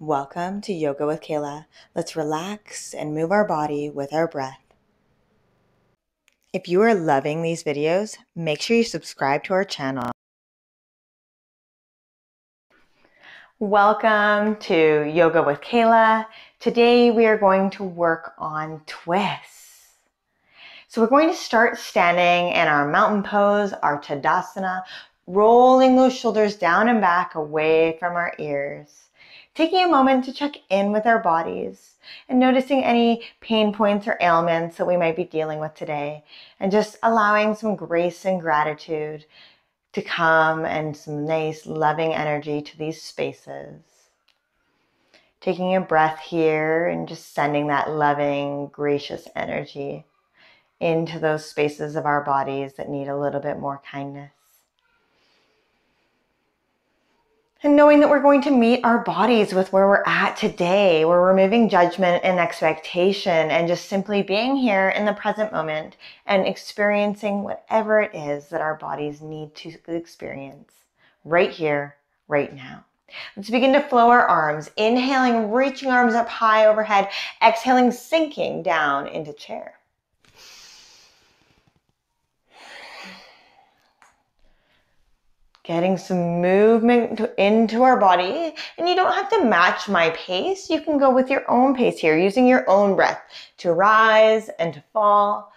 Welcome to Yoga with Kaila. Let's relax and move our body with our breath. If you are loving these videos, make sure you subscribe to our channel. Welcome to Yoga with Kaila. Today we are going to work on twists. So we're going to start standing in our mountain pose, our Tadasana, rolling those shoulders down and back away from our ears. Taking a moment to check in with our bodies and noticing any pain points or ailments that we might be dealing with today, and just allowing some grace and gratitude to come and some nice loving energy to these spaces. Taking a breath here and just sending that loving, gracious energy into those spaces of our bodies that need a little bit more kindness. And knowing that we're going to meet our bodies with where we're at today, we're removing judgment and expectation and just simply being here in the present moment and experiencing whatever it is that our bodies need to experience right here, right now. Let's begin to flow our arms, inhaling, reaching arms up high overhead, exhaling, sinking down into chair. Getting some movement into our body. And you don't have to match my pace. You can go with your own pace here, using your own breath to rise and to fall.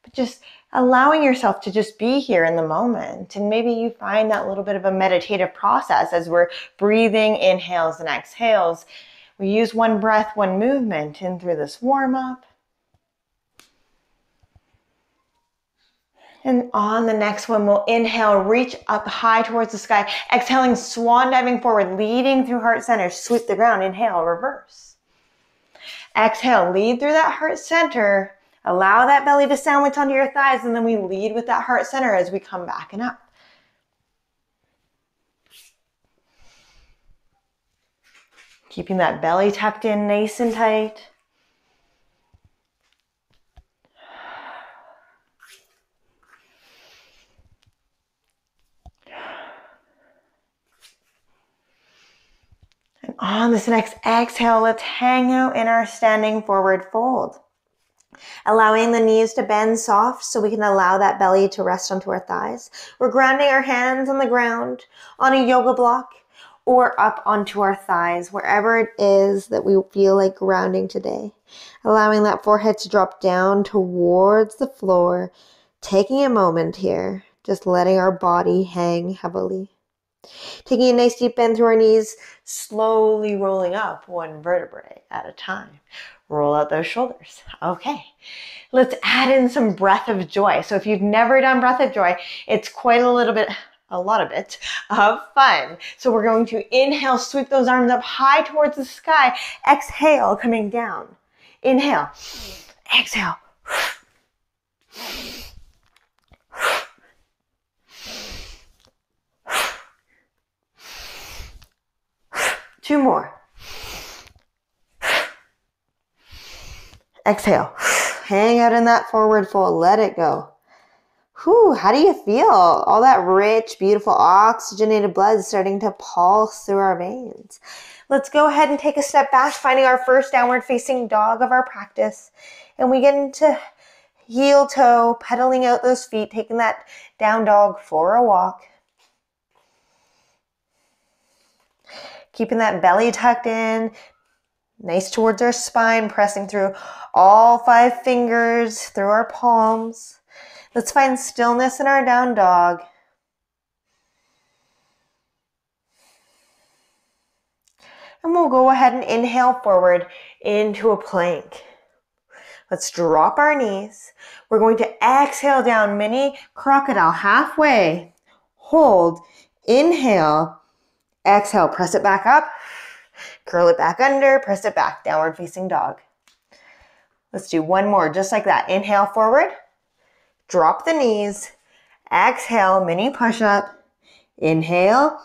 But just allowing yourself to just be here in the moment. And maybe you find that little bit of a meditative process as we're breathing inhales and exhales. We use one breath, one movement in through this warm up. And on the next one, we'll inhale, reach up high towards the sky. Exhaling, swan diving forward, leading through heart center. Sweep the ground, inhale, reverse. Exhale, lead through that heart center. Allow that belly to sandwich onto your thighs, and then we lead with that heart center as we come back and up. Keeping that belly tucked in nice and tight. And on this next exhale, let's hang out in our standing forward fold. Allowing the knees to bend soft so we can allow that belly to rest onto our thighs. We're grounding our hands on the ground, on a yoga block, or up onto our thighs, wherever it is that we feel like grounding today. Allowing that forehead to drop down towards the floor, taking a moment here, just letting our body hang heavily. Taking a nice deep bend through our knees, slowly rolling up one vertebrae at a time. Roll out those shoulders. Okay, let's add in some breath of joy. So if you've never done breath of joy, it's quite a lot of fun. So we're going to inhale, sweep those arms up high towards the sky. Exhale, coming down. Inhale, exhale. Two more. Exhale. Hang out in that forward fold. Let it go. Whew, how do you feel? All that rich, beautiful oxygenated blood starting to pulse through our veins. Let's go ahead and take a step back, finding our first downward facing dog of our practice. And we get into heel toe, pedaling out those feet, taking that down dog for a walk. Keeping that belly tucked in, nice towards our spine, pressing through all 5 fingers, through our palms. Let's find stillness in our down dog. And we'll go ahead and inhale forward into a plank. Let's drop our knees. We're going to exhale down, mini crocodile, halfway. Hold, inhale. Exhale, press it back up, curl it back under, press it back, downward facing dog. Let's do one more, just like that. Inhale forward, drop the knees, exhale, mini push-up, inhale,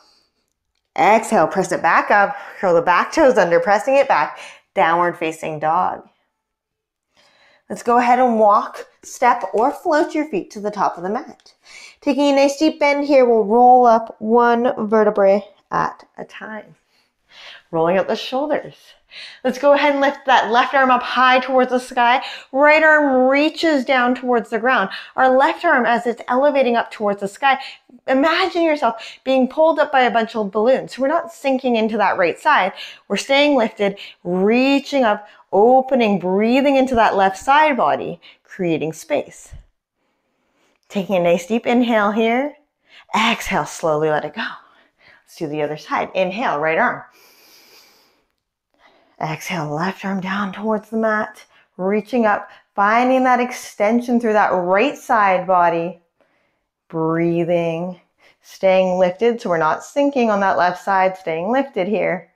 exhale, press it back up, curl the back toes under, pressing it back, downward facing dog. Let's go ahead and walk, step, or float your feet to the top of the mat. Taking a nice deep bend here, we'll roll up one vertebrae at a time. rolling up the shoulders. Let's go ahead and lift that left arm up high towards the sky. Right arm reaches down towards the ground. Our left arm, as it's elevating up towards the sky, imagine yourself being pulled up by a bunch of balloons. So we're not sinking into that right side. We're staying lifted, reaching up, opening, breathing into that left side body, creating space. Taking a nice deep inhale here. Exhale, slowly let it go. Let's do the other side. Inhale, right arm. Exhale, left arm down towards the mat, reaching up, finding that extension through that right side body. Breathing, staying lifted so we're not sinking on that left side, staying lifted here.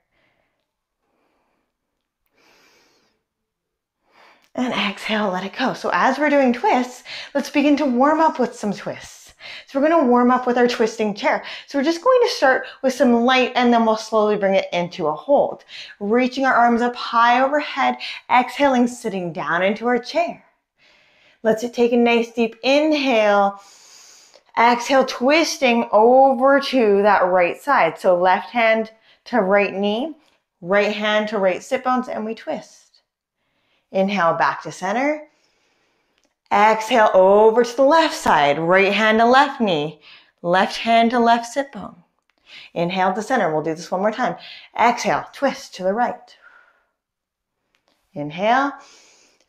And exhale, let it go. So as we're doing twists, let's begin to warm up with some twists. So we're going to warm up with our twisting chair. So we're just going to start with some light and then we'll slowly bring it into a hold. Reaching our arms up high overhead, exhaling, sitting down into our chair. Let's take a nice deep inhale. Exhale, twisting over to that right side. So left hand to right knee, right hand to right sit bones, and we twist. Inhale, back to center. Exhale, over to the left side, right hand to left knee, left hand to left sit bone. Inhale to center. We'll do this one more time. Exhale, twist to the right. Inhale,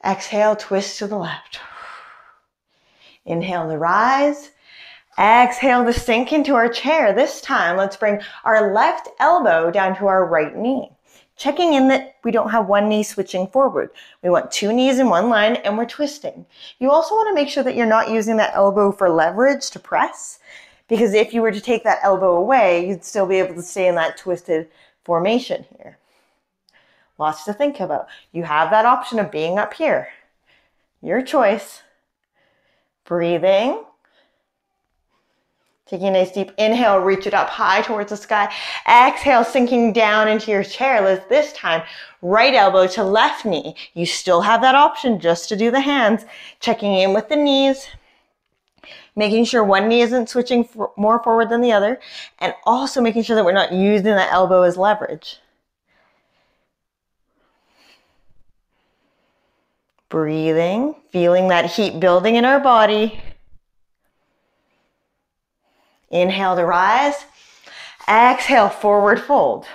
exhale, twist to the left. Inhale to rise. Exhale to sink into our chair. This time, let's bring our left elbow down to our right knee. Checking in that we don't have one knee switching forward. We want two knees in one line and we're twisting. You also want to make sure that you're not using that elbow for leverage to press, because if you were to take that elbow away, you'd still be able to stay in that twisted formation here. Lots to think about. You have that option of being up here. Your choice. Breathing. Taking a nice deep inhale, reach it up high towards the sky. Exhale, sinking down into your chair. Let's this time, right elbow to left knee. You still have that option just to do the hands. Checking in with the knees. Making sure one knee isn't switching more forward than the other. And also making sure that we're not using that elbow as leverage. Breathing, feeling that heat building in our body. Inhale to rise. Exhale, forward fold.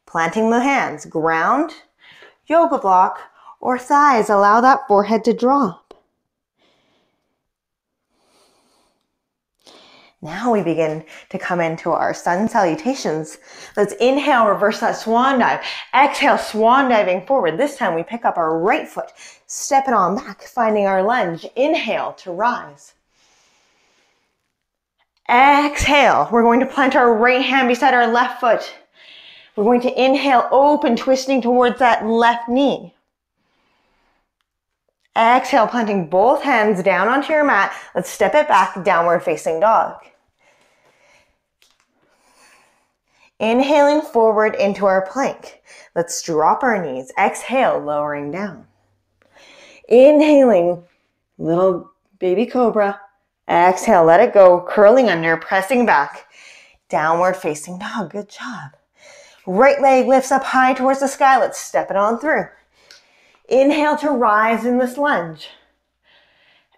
Planting the hands, ground, yoga block, or thighs. Allow that forehead to drop. Now we begin to come into our sun salutations. Let's inhale, reverse that swan dive. Exhale, swan diving forward. This time we pick up our right foot, step it on back, finding our lunge. Inhale to rise. Exhale, we're going to plant our right hand beside our left foot. We're going to inhale, open, twisting towards that left knee. Exhale, planting both hands down onto your mat. Let's step it back, downward facing dog. Inhaling forward into our plank. Let's drop our knees. Exhale, lowering down. Inhaling, little baby cobra. Exhale, let it go, curling under, pressing back. Downward facing dog, good job. Right leg lifts up high towards the sky. Let's step it on through. Inhale to rise in this lunge.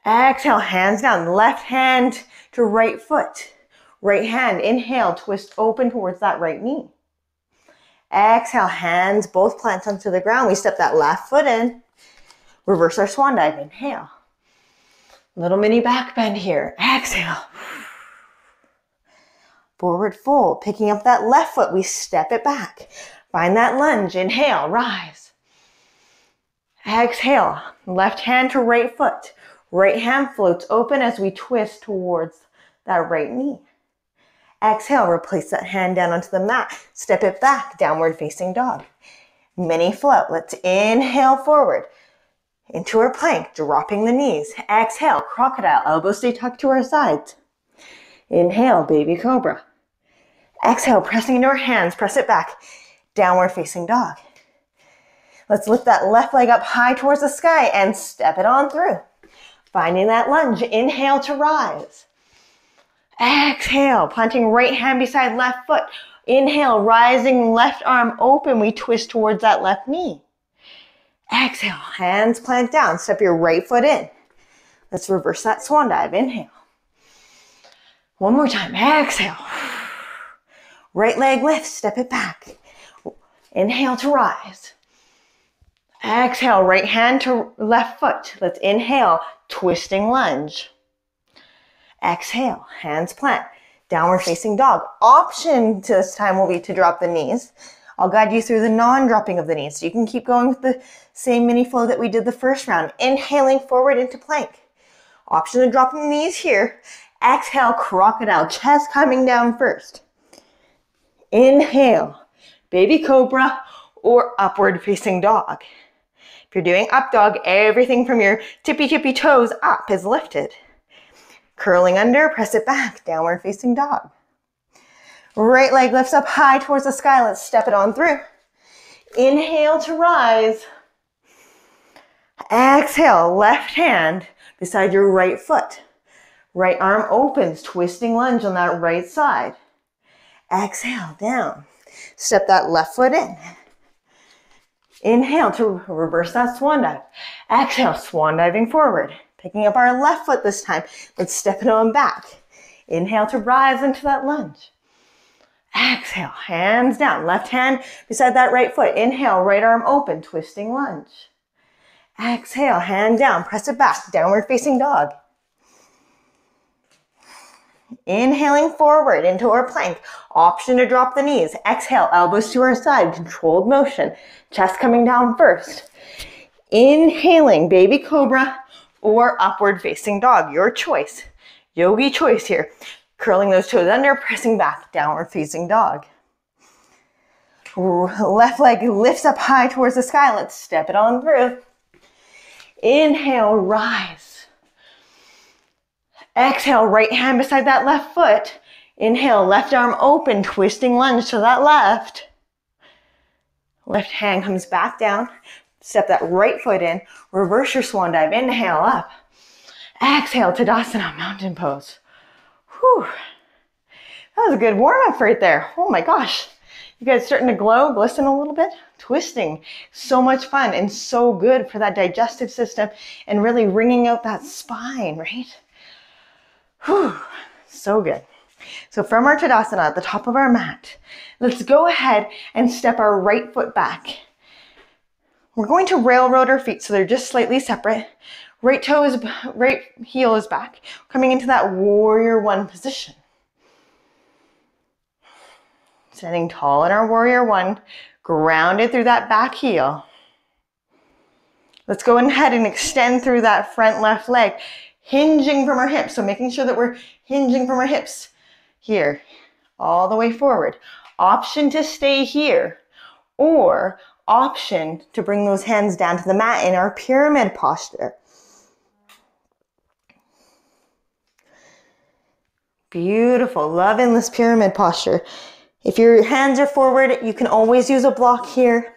Exhale, hands down, left hand to right foot. Right hand, inhale, twist open towards that right knee. Exhale, hands both plant onto the ground. We step that left foot in. Reverse our swan dive, inhale. Little mini back bend here. Exhale. Forward fold. Picking up that left foot, we step it back. Find that lunge. Inhale, rise. Exhale. Left hand to right foot. Right hand floats open as we twist towards that right knee. Exhale, replace that hand down onto the mat. Step it back, downward facing dog. Mini float. Let's inhale forward. Into our plank, dropping the knees. Exhale, crocodile, elbows stay tucked to our sides. Inhale, baby cobra. Exhale, pressing into our hands, press it back. Downward facing dog. Let's lift that left leg up high towards the sky and step it on through. Finding that lunge, inhale to rise. Exhale, planting right hand beside left foot. Inhale, rising left arm open. We twist towards that left knee. Exhale, hands plant down. Step your right foot in. Let's reverse that swan dive. Inhale. One more time. Exhale. Right leg lifts. Step it back. Inhale to rise. Exhale, right hand to left foot. Let's inhale, twisting lunge. Exhale, hands plant. Downward facing dog. Option this time will be to drop the knees. I'll guide you through the non-dropping of the knees. So you can keep going with the same mini flow that we did the first round. Inhaling forward into plank. Option to drop the knees here. Exhale, crocodile. Chest coming down first. Inhale, baby cobra or upward facing dog. If you're doing up dog, everything from your tippy toes up is lifted. Curling under, press it back, downward facing dog. Right leg lifts up high towards the sky. Let's step it on through. Inhale to rise. Exhale, left hand beside your right foot. Right arm opens, twisting lunge on that right side. Exhale, down. Step that left foot in. Inhale to reverse that swan dive. Exhale, swan diving forward. Picking up our left foot this time. Let's step it on back. Inhale to rise into that lunge. Exhale, hands down. Left hand beside that right foot. Inhale, right arm open, twisting lunge. Exhale, hand down. Press it back, downward facing dog. Inhaling forward into our plank. Option to drop the knees. Exhale, elbows to our side. Controlled motion. Chest coming down first. Inhaling, baby cobra or upward facing dog. Your choice. Yogi choice here. Curling those toes under, pressing back. Downward facing dog. Left leg lifts up high towards the sky. Let's step it on through. Inhale, rise. Exhale, right hand beside that left foot. Inhale, left arm open, twisting lunge to that left. Left hand comes back down. Step that right foot in. Reverse your swan dive. Inhale, up. Exhale, Tadasana, mountain pose. Whew. That was a good warm-up right there. Oh my gosh. You guys starting to glow, glisten a little bit? Twisting. So much fun and so good for that digestive system and really wringing out that spine, right? Whew. So good. So from our Tadasana at the top of our mat, let's go ahead and step our right foot back. We're going to railroad our feet so they're just slightly separate. Right heel is back. Coming into that warrior one position. Standing tall in our warrior one, grounded through that back heel. Let's go ahead and extend through that front left leg, hinging from our hips. So making sure that we're hinging from our hips here, all the way forward. Option to stay here, or option to bring those hands down to the mat in our pyramid posture. Beautiful. Loving this pyramid posture. If your hands are forward, you can always use a block here.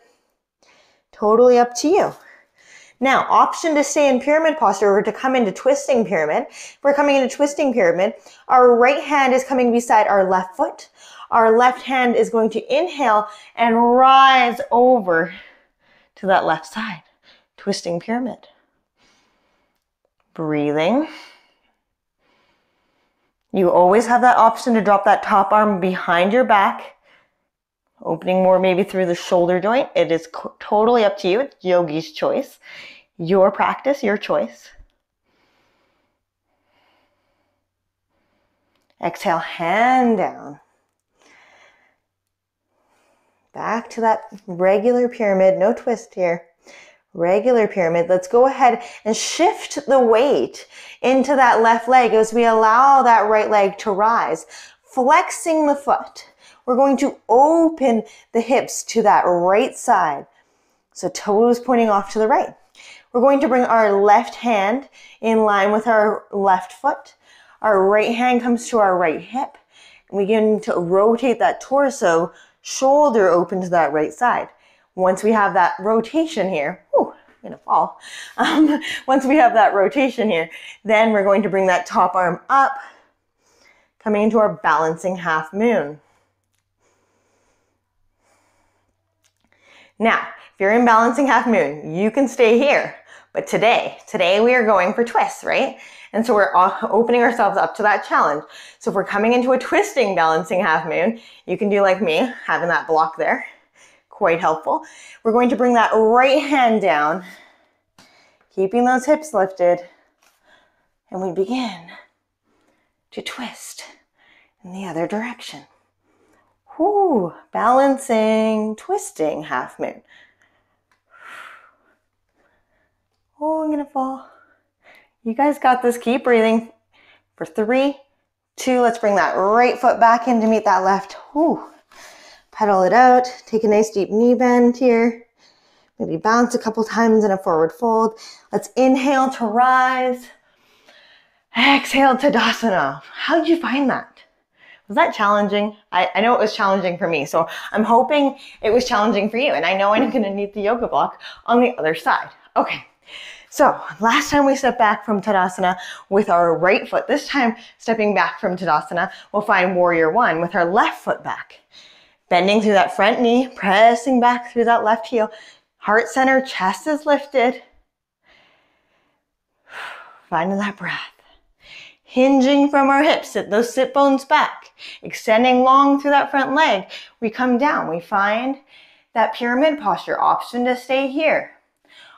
Totally up to you. Now, option to stay in pyramid posture or to come into twisting pyramid. If we're coming into twisting pyramid, our right hand is coming beside our left foot. Our left hand is going to inhale and rise over to that left side. Twisting pyramid. Breathing. You always have that option to drop that top arm behind your back, opening more maybe through the shoulder joint. It is totally up to you. It's yogi's choice. Your practice, your choice. Exhale, hand down. Back to that regular pyramid, no twist here. Regular pyramid. Let's go ahead and shift the weight into that left leg as we allow that right leg to rise. Flexing the foot. We're going to open the hips to that right side. So toes pointing off to the right. We're going to bring our left hand in line with our left foot. Our right hand comes to our right hip. And we begin to rotate that torso, shoulder open to that right side. Once we have that rotation here, whew, I'm gonna fall. Once we have that rotation here, then we're going to bring that top arm up, coming into our balancing half moon. Now, if you're in balancing half moon, you can stay here. But today we are going for twists, right? And so we're opening ourselves up to that challenge. So if we're coming into a twisting balancing half moon, you can do like me, having that block there. Quite helpful. We're going to bring that right hand down, keeping those hips lifted, and we begin to twist in the other direction. Whoo, balancing, twisting half moon. Oh, I'm gonna fall. You guys got this. Keep breathing for 3, 2. Let's bring that right foot back in to meet that left. Whoo. Pedal it out. Take a nice deep knee bend here. Maybe bounce a couple times in a forward fold. Let's inhale to rise. Exhale, Tadasana. How did you find that? Was that challenging? I know it was challenging for me, so I'm hoping it was challenging for you. And I know I'm going to need the yoga block on the other side. Okay. So last time we stepped back from Tadasana with our right foot. This time, stepping back from Tadasana, we'll find Warrior One with our left foot back. Bending through that front knee, pressing back through that left heel. Heart center, chest is lifted. Finding that breath. Hinging from our hips, sit those sit bones back. Extending long through that front leg. We come down, we find that pyramid posture. Option to stay here.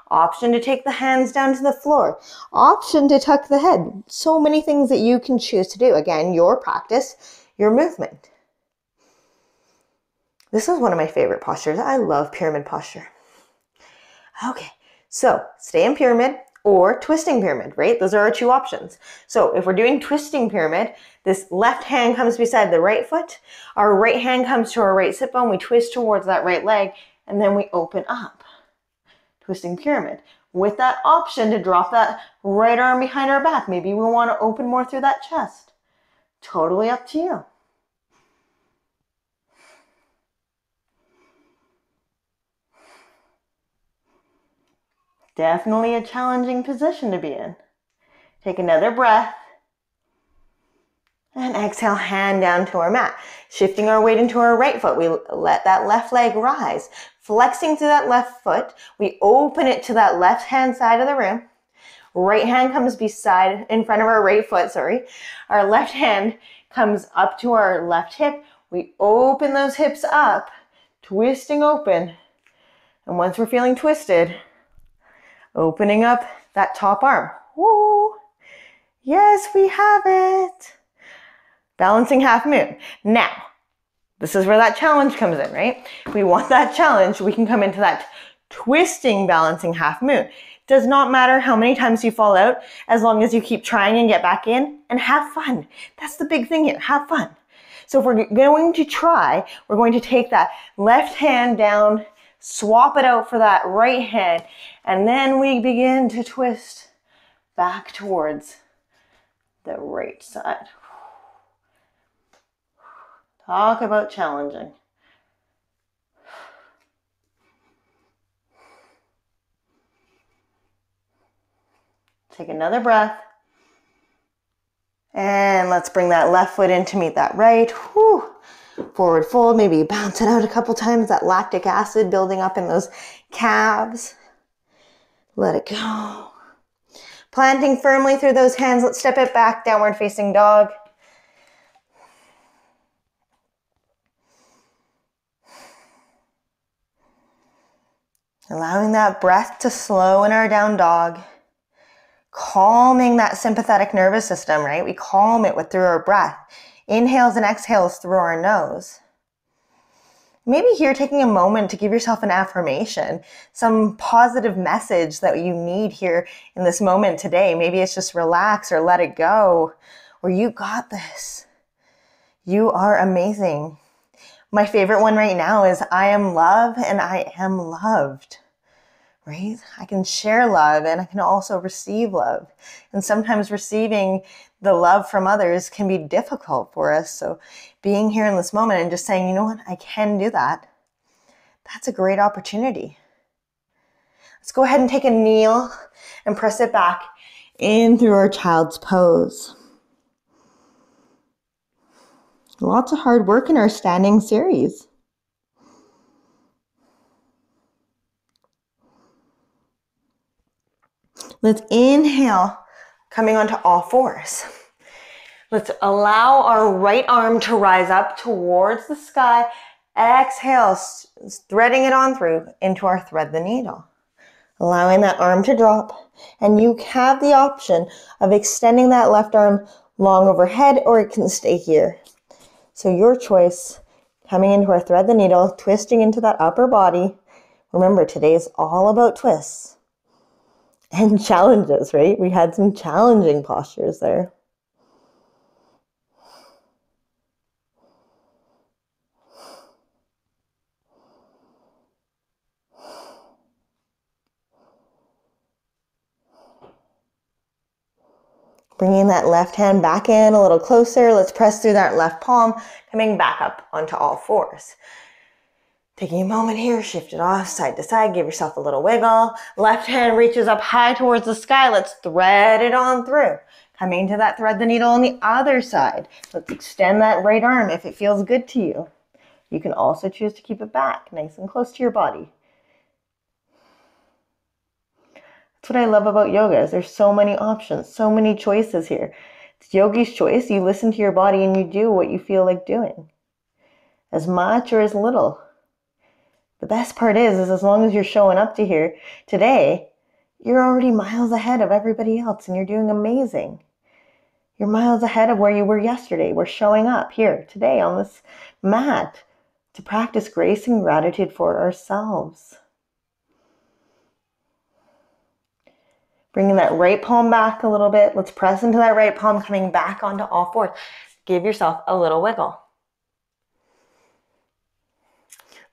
Option to take the hands down to the floor. Option to tuck the head. So many things that you can choose to do. Again, your practice, your movement. This is one of my favorite postures. I love pyramid posture. Okay, so stay in pyramid or twisting pyramid, right? Those are our 2 options. So if we're doing twisting pyramid, this left hand comes beside the right foot. Our right hand comes to our right sit bone. We twist towards that right leg, and then we open up. Twisting pyramid. With that option to drop that right arm behind our back. Maybe we want to open more through that chest. Totally up to you. Definitely a challenging position to be in. Take another breath. And exhale, hand down to our mat. Shifting our weight into our right foot. We let that left leg rise. Flexing through that left foot. We open it to that left hand side of the room. Right hand comes in front of our right foot, Our left hand comes up to our left hip. We open those hips up, twisting open. And once we're feeling twisted, opening up that top arm. Woo! Yes, we have it. Balancing half moon. Now, this is where that challenge comes in, right? If we want that challenge, we can come into that twisting balancing half moon. Does not matter how many times you fall out, as long as you keep trying and get back in and have fun. That's the big thing here, have fun. So if we're going to try, we're going to take that left hand down, swap it out for that right hand, and then we begin to twist back towards the right side. Talk about challenging. Take another breath. And let's bring that left foot in to meet that right. Whew. Forward fold, maybe bounce it out a couple times, that lactic acid building up in those calves. Let it go. Planting firmly through those hands, let's step it back, downward facing dog. Allowing that breath to slow in our down dog. Calming that sympathetic nervous system, right? We calm it through our breath. Inhales and exhales through our nose. Maybe here taking a moment to give yourself an affirmation, some positive message that you need here in this moment today. Maybe it's just relax or let it go, or you got this. You are amazing. My favorite one right now is I am love and I am loved. Right? I can share love and I can also receive love. And sometimes receiving the love from others can be difficult for us. So being here in this moment and just saying, you know what, I can do that. That's a great opportunity. Let's go ahead and take a kneel and press it back in through our child's pose. Lots of hard work in our standing series. Let's inhale, coming onto all fours. Let's allow our right arm to rise up towards the sky. Exhale, threading it on through into our thread the needle. Allowing that arm to drop. And you have the option of extending that left arm long overhead, or it can stay here. So your choice, coming into our thread the needle, twisting into that upper body. Remember, today is all about twists and challenges, right? We had some challenging postures there. Bringing that left hand back in a little closer. Let's press through that left palm, coming back up onto all fours. Taking a moment here, shift it off side to side, give yourself a little wiggle. Left hand reaches up high towards the sky. Let's thread it on through. Coming to that thread the needle on the other side. Let's extend that right arm if it feels good to you. You can also choose to keep it back, nice and close to your body. That's what I love about yoga, is there's so many options, so many choices here. It's yogi's choice. You listen to your body and you do what you feel like doing. As much or as little. The best part is as long as you're showing up to here today, you're already miles ahead of everybody else and you're doing amazing. You're miles ahead of where you were yesterday. We're showing up here today on this mat to practice grace and gratitude for ourselves. Bringing that right palm back a little bit. Let's press into that right palm, coming back onto all fours. Give yourself a little wiggle.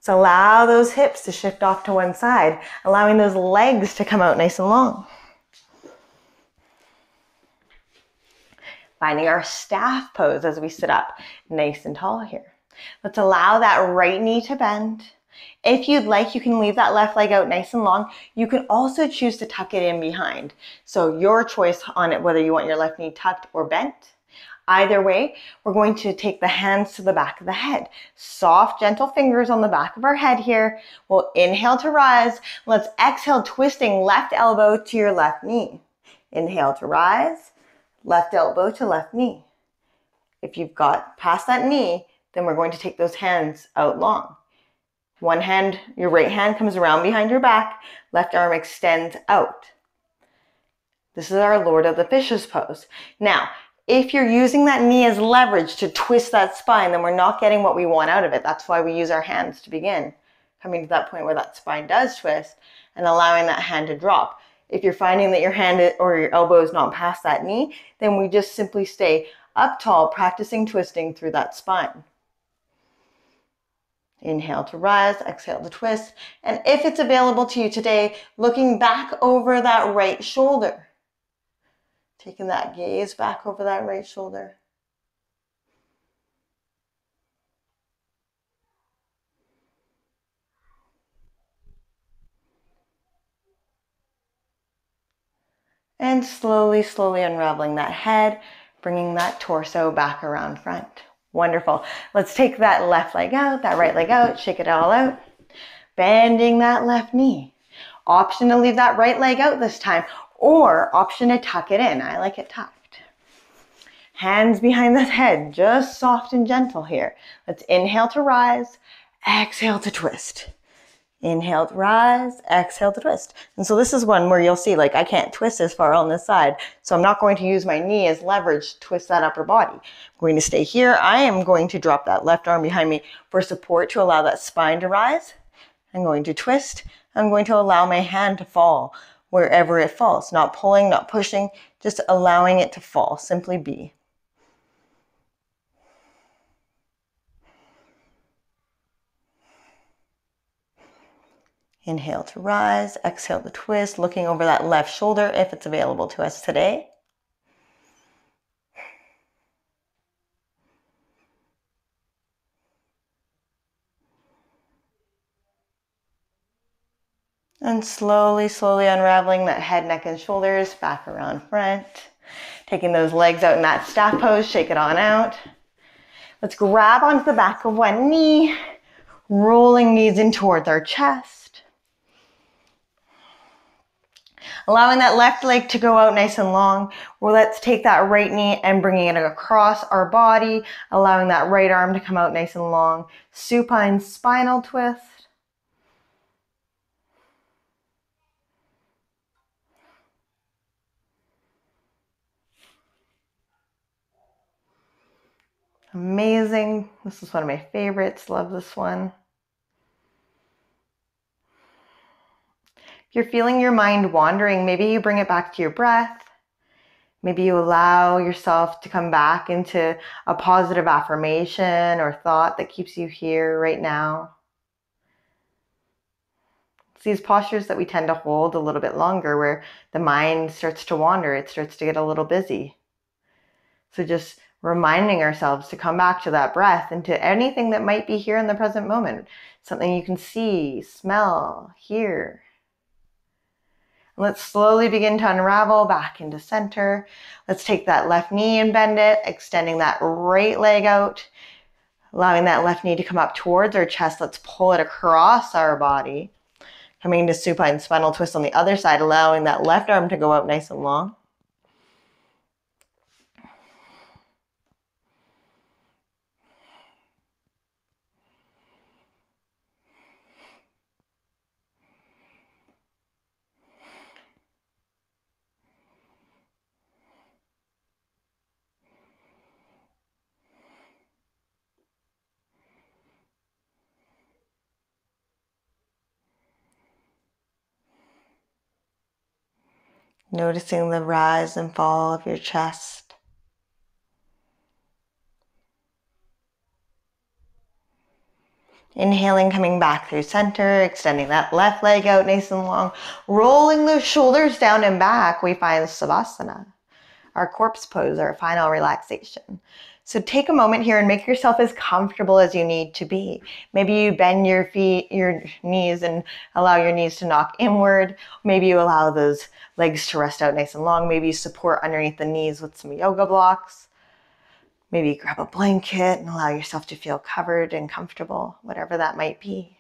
So allow those hips to shift off to one side, allowing those legs to come out nice and long. Finding our staff pose as we sit up nice and tall here. Let's allow that right knee to bend. If you'd like, you can leave that left leg out nice and long. You can also choose to tuck it in behind. So your choice on it, whether you want your left knee tucked or bent. Either way, we're going to take the hands to the back of the head. Soft, gentle fingers on the back of our head here. We'll inhale to rise. Let's exhale, twisting left elbow to your left knee. Inhale to rise, left elbow to left knee. If you've got past that knee, then we're going to take those hands out long. One hand, your right hand comes around behind your back, left arm extends out. This is our Lord of the Fishes pose. Now, if you're using that knee as leverage to twist that spine, then we're not getting what we want out of it. That's why we use our hands to begin. Coming to that point where that spine does twist and allowing that hand to drop. If you're finding that your hand or your elbow is not past that knee, then we just simply stay up tall, practicing twisting through that spine. Inhale to rise, exhale to twist. And if it's available to you today, looking back over that right shoulder. Taking that gaze back over that right shoulder. And slowly, slowly unraveling that head, bringing that torso back around front. Wonderful. Let's take that left leg out, that right leg out, shake it all out. Bending that left knee. Option to leave that right leg out this time, or option to tuck it in. I like it tucked. Hands behind the head, just soft and gentle here. Let's inhale to rise, exhale to twist. Inhale to rise, exhale to twist. And so this is one where you'll see, like, I can't twist as far on this side, so I'm not going to use my knee as leverage to twist that upper body. I'm going to stay here. I am going to drop that left arm behind me for support to allow that spine to rise. I'm going to twist. I'm going to allow my hand to fall wherever it falls. Not pulling, not pushing, just allowing it to fall. Simply be. Inhale to rise, exhale to twist, looking over that left shoulder if it's available to us today. And slowly, slowly unraveling that head, neck, and shoulders back around front. Taking those legs out in that staff pose, shake it on out. Let's grab onto the back of one knee, rolling knees in towards our chest. Allowing that left leg to go out nice and long. Well, let's take that right knee and bringing it across our body, allowing that right arm to come out nice and long. Supine spinal twist. Amazing. This is one of my favorites. Love this one. If you're feeling your mind wandering, maybe you bring it back to your breath. Maybe you allow yourself to come back into a positive affirmation or thought that keeps you here right now. It's these postures that we tend to hold a little bit longer where the mind starts to wander. It starts to get a little busy. So just reminding ourselves to come back to that breath and to anything that might be here in the present moment. Something you can see, smell, hear. Let's slowly begin to unravel back into center. Let's take that left knee and bend it, extending that right leg out, allowing that left knee to come up towards our chest. Let's pull it across our body. Coming to supine spinal twist on the other side, allowing that left arm to go out nice and long. Noticing the rise and fall of your chest. Inhaling, coming back through center, extending that left leg out nice and long, rolling those shoulders down and back, we find Savasana, our corpse pose, our final relaxation. So take a moment here and make yourself as comfortable as you need to be. Maybe you bend your feet, your knees, and allow your knees to knock inward. Maybe you allow those legs to rest out nice and long. Maybe you support underneath the knees with some yoga blocks. Maybe grab a blanket and allow yourself to feel covered and comfortable, whatever that might be.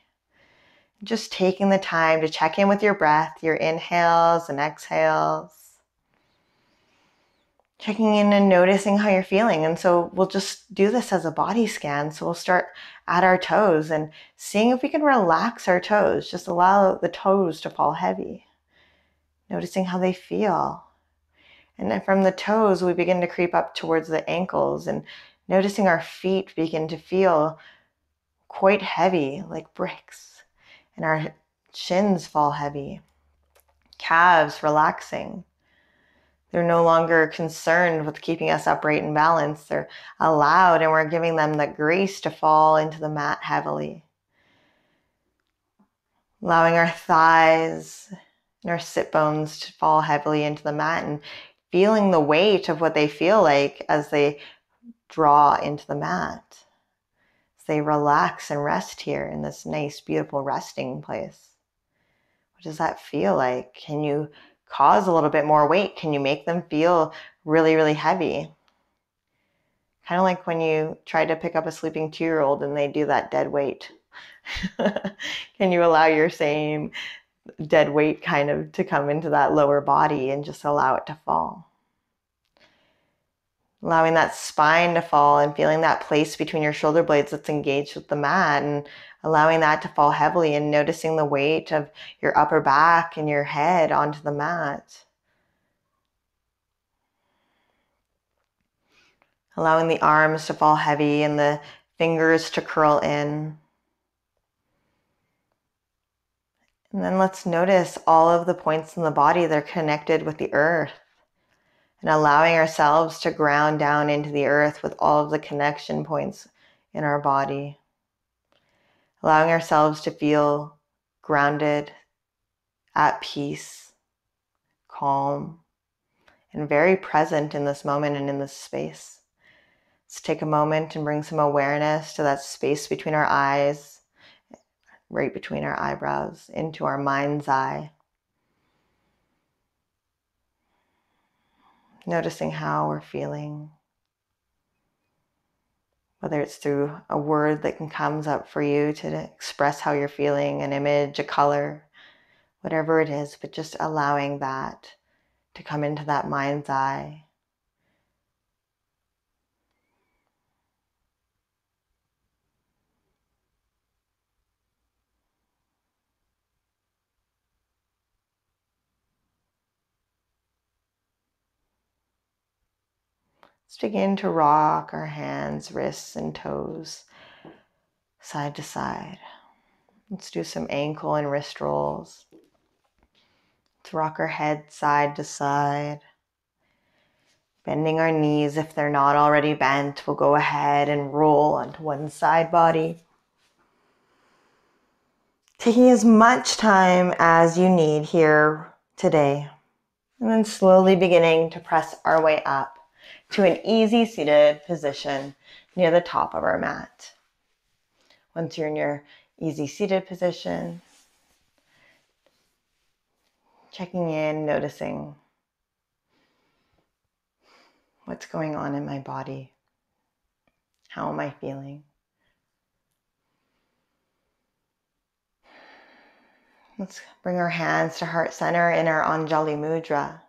Just taking the time to check in with your breath, your inhales and exhales. Checking in and noticing how you're feeling. And so we'll just do this as a body scan. So we'll start at our toes and seeing if we can relax our toes. Just allow the toes to fall heavy. Noticing how they feel. And then from the toes, we begin to creep up towards the ankles and noticing our feet begin to feel quite heavy, like bricks. And our shins fall heavy. Calves relaxing. They're no longer concerned with keeping us upright and balanced. They're allowed, and we're giving them the grace to fall into the mat heavily. Allowing our thighs and our sit bones to fall heavily into the mat and feeling the weight of what they feel like as they draw into the mat. As they relax and rest here in this nice, beautiful resting place. What does that feel like? Can you cause a little bit more weight? Can you make them feel really, really heavy? Kind of like when you try to pick up a sleeping 2-year-old and they do that dead weight. Can you allow your same dead weight kind of to come into that lower body and just allow it to fall? Allowing that spine to fall and feeling that place between your shoulder blades that's engaged with the mat and allowing that to fall heavily and noticing the weight of your upper back and your head onto the mat. Allowing the arms to fall heavy and the fingers to curl in. And then let's notice all of the points in the body that are connected with the earth. And allowing ourselves to ground down into the earth with all of the connection points in our body. Allowing ourselves to feel grounded, at peace, calm, and very present in this moment and in this space. Let's take a moment and bring some awareness to that space between our eyes, right between our eyebrows, into our mind's eye. Noticing how we're feeling. Whether it's through a word that comes up for you to express how you're feeling, an image, a color, whatever it is, but just allowing that to come into that mind's eye. Let's begin to rock our hands, wrists, and toes side to side. Let's do some ankle and wrist rolls. Let's rock our head side to side. Bending our knees if they're not already bent. We'll go ahead and roll onto one side body. Taking as much time as you need here today. And then slowly beginning to press our way up to an easy seated position near the top of our mat. Once you're in your easy seated position, checking in, noticing what's going on in my body. How am I feeling? Let's bring our hands to heart center in our Anjali Mudra,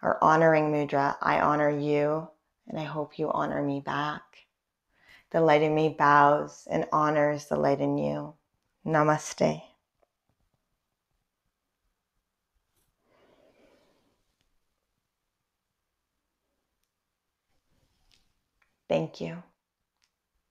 our honoring mudra. I honor you, and I hope you honor me back. The light in me bows and honors the light in you. Namaste. Thank you.